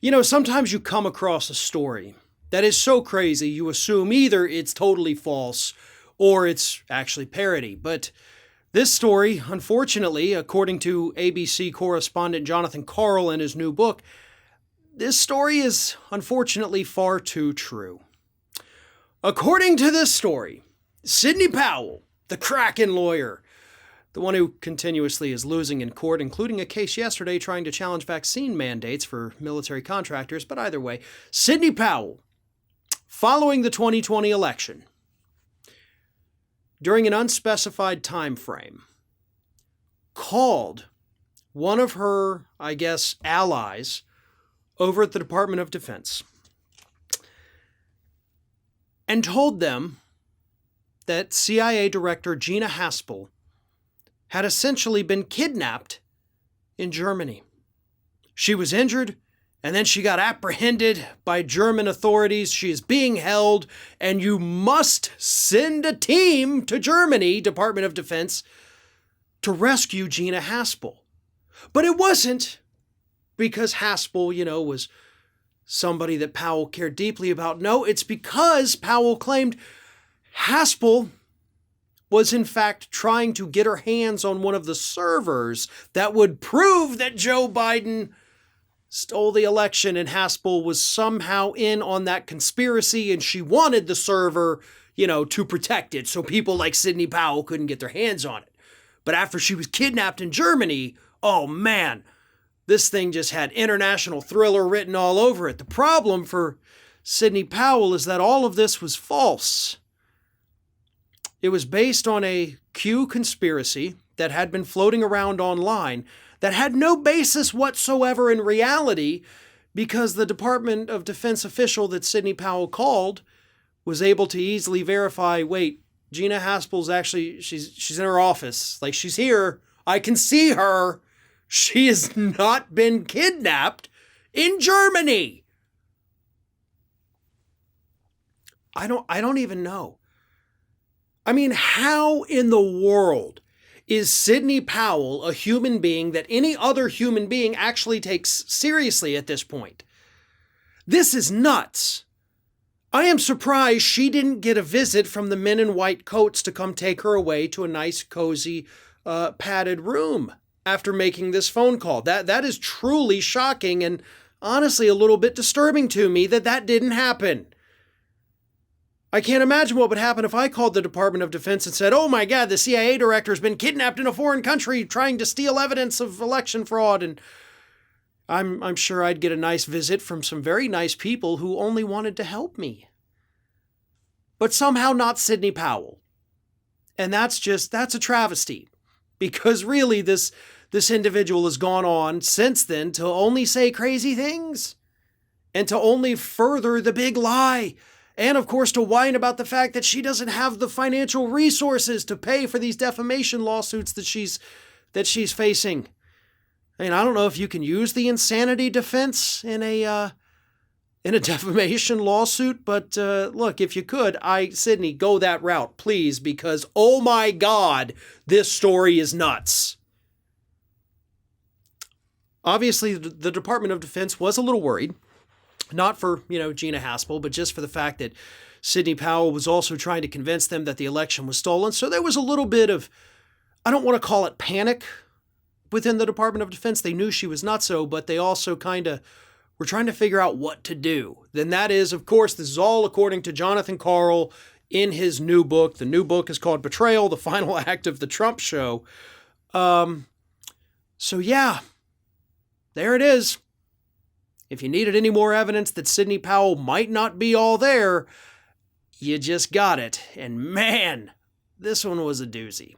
You know, sometimes you come across a story that is so crazy you assume either it's totally false or it's actually parody. But this story, unfortunately, according to ABC correspondent Jonathan Karl in his new book, this story is unfortunately far too true. According to this story, Sidney Powell, the Kraken lawyer, the one who continuously is losing in court, including a case yesterday trying to challenge vaccine mandates for military contractors, but either way, Sidney Powell, following the 2020 election, during an unspecified time frame, called one of her, I guess, allies over at the Department of Defense and told them that CIA Director Gina Haspel had essentially been kidnapped in Germany. She was injured, and then she got apprehended by German authorities. She is being held, and you must send a team to Germany, Department of Defense, to rescue Gina Haspel. But it wasn't because Haspel, was somebody that Powell cared deeply about. No, it's because Powell claimed Haspel was in fact trying to get her hands on one of the servers that would prove that Joe Biden stole the election, and Haspel was somehow in on that conspiracy, and she wanted the server, to protect it so people like Sidney Powell couldn't get their hands on it. But after she was kidnapped in Germany, oh man, this thing just had international thriller written all over it. The problem for Sidney Powell is that all of this was false. It was based on a Q conspiracy that had been floating around online that had no basis whatsoever in reality, because the Department of Defense official that Sidney Powell called was able to easily verify, wait, Gina Haspel's actually, she's in her office. Like, she's here. I can see her. She has not been kidnapped in Germany. I don't even know. I mean, how in the world is Sidney Powell a human being that any other human being actually takes seriously at this point? This is nuts. I am surprised she didn't get a visit from the men in white coats to come take her away to a nice, cozy, padded room after making this phone call. That is truly shocking and honestly a little bit disturbing to me that didn't happen. I can't imagine what would happen if I called the Department of Defense and said, oh my God, the CIA director has been kidnapped in a foreign country trying to steal evidence of election fraud. And I'm sure I'd get a nice visit from some very nice people who only wanted to help me. But somehow not Sidney Powell. And that's a travesty. Because really this individual has gone on since then to only say crazy things. And to only further the big lie. And of course to whine about the fact that she doesn't have the financial resources to pay for these defamation lawsuits that she's facing. I mean, I don't know if you can use the insanity defense in a defamation lawsuit, but look, if you could, Sidney, go that route, please, because oh my God, this story is nuts. Obviously, the Department of Defense was a little worried. Not for, Gina Haspel, but just for the fact that Sidney Powell was also trying to convince them that the election was stolen. So there was a little bit of, I don't want to call it panic within the Department of Defense. They knew she was nutso, but they also kind of were trying to figure out what to do. Then that is, of course, this is all according to Jonathan Karl in his new book. The new book is called Betrayal, the Final Act of the Trump Show. So yeah, there it is. If you needed any more evidence that Sidney Powell might not be all there, you just got it. And man, this one was a doozy.